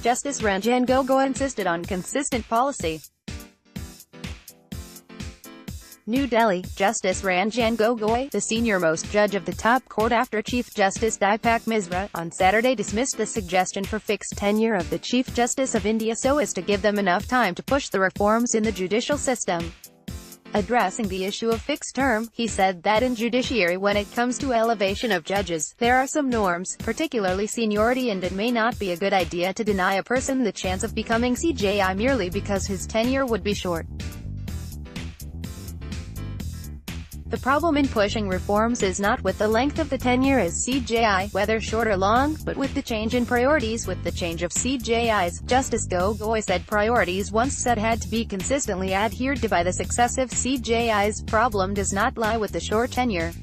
Justice Ranjan Gogoi insisted on consistent policy. New Delhi, Justice Ranjan Gogoi, the senior-most judge of the top court after Chief Justice Deepak Misra, on Saturday dismissed the suggestion for fixed tenure of the Chief Justice of India so as to give them enough time to push the reforms in the judicial system. Addressing the issue of fixed term, he said that in judiciary when it comes to elevation of judges, there are some norms, particularly seniority, and it may not be a good idea to deny a person the chance of becoming CJI merely because his tenure would be short. The problem in pushing reforms is not with the length of the tenure as CJI, whether short or long, but with the change in priorities. With the change of CJIs, Justice Gogoi said priorities once set had to be consistently adhered to by the successive CJIs. Problem does not lie with the short tenure.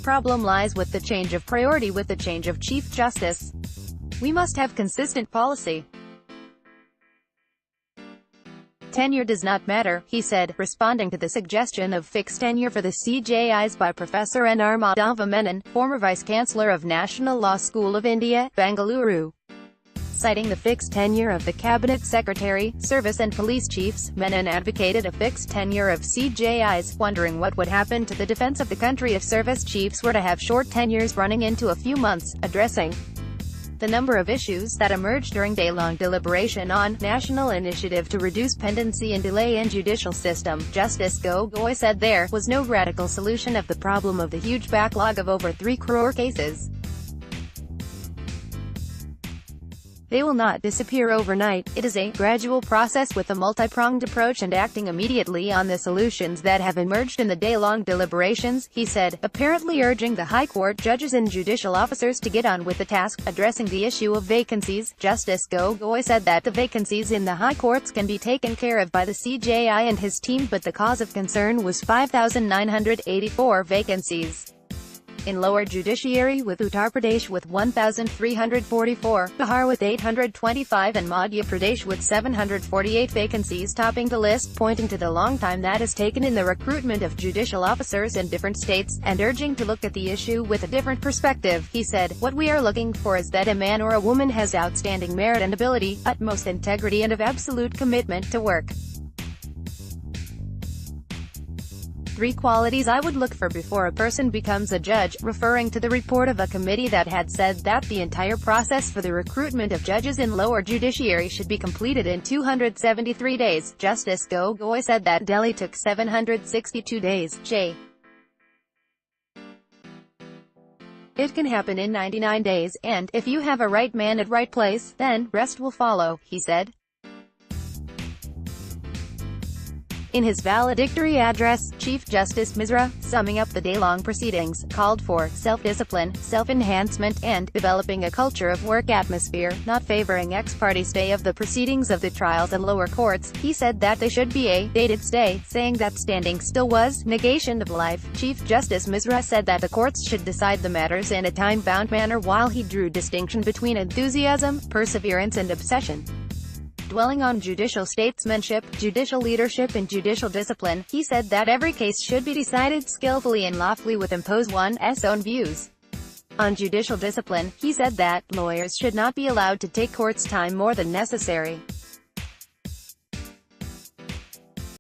Problem lies with the change of priority with the change of Chief Justice. We must have consistent policy. Tenure does not matter, he said, responding to the suggestion of fixed tenure for the CJIs by Professor N.R. Madhava Menon, former Vice-Chancellor of National Law School of India, Bengaluru. Citing the fixed tenure of the Cabinet Secretary, Service and Police Chiefs, Menon advocated a fixed tenure of CJIs, wondering what would happen to the defense of the country if service chiefs were to have short tenures running into a few months. Addressing the number of issues that emerged during day-long deliberation on national initiative to reduce pendency and delay in judicial system, Justice Gogoi said there was no radical solution of the problem of the huge backlog of over 3 crore cases. They will not disappear overnight. It is a gradual process with a multi-pronged approach and acting immediately on the solutions that have emerged in the day-long deliberations, he said, apparently urging the High Court judges and judicial officers to get on with the task. Addressing the issue of vacancies, Justice Gogoi said that the vacancies in the High Courts can be taken care of by the CJI and his team, but the cause of concern was 5,984 vacancies in lower judiciary, with Uttar Pradesh with 1,344, Bihar with 825 and Madhya Pradesh with 748 vacancies topping the list, pointing to the long time that is taken in the recruitment of judicial officers in different states, and urging to look at the issue with a different perspective. He said, what we are looking for is that a man or a woman has outstanding merit and ability, utmost integrity and of absolute commitment to work. 3 qualities I would look for before a person becomes a judge, referring to the report of a committee that had said that the entire process for the recruitment of judges in lower judiciary should be completed in 273 days. Justice Gogoi said that Delhi took 762 days. It can happen in 99 days, and, if you have a right man at right place, then, rest will follow, he said. In his valedictory address, Chief Justice Misra, summing up the day-long proceedings, called for self-discipline, self-enhancement, and developing a culture of work atmosphere, not favoring ex-parte stay of the proceedings of the trials and lower courts. He said that they should be a dated stay, saying that standing still was negation of life. Chief Justice Misra said that the courts should decide the matters in a time-bound manner, while he drew distinction between enthusiasm, perseverance and obsession. Dwelling on judicial statesmanship, judicial leadership and judicial discipline, he said that every case should be decided skillfully and lawfully with impose one's own views. On judicial discipline, he said that lawyers should not be allowed to take court's time more than necessary.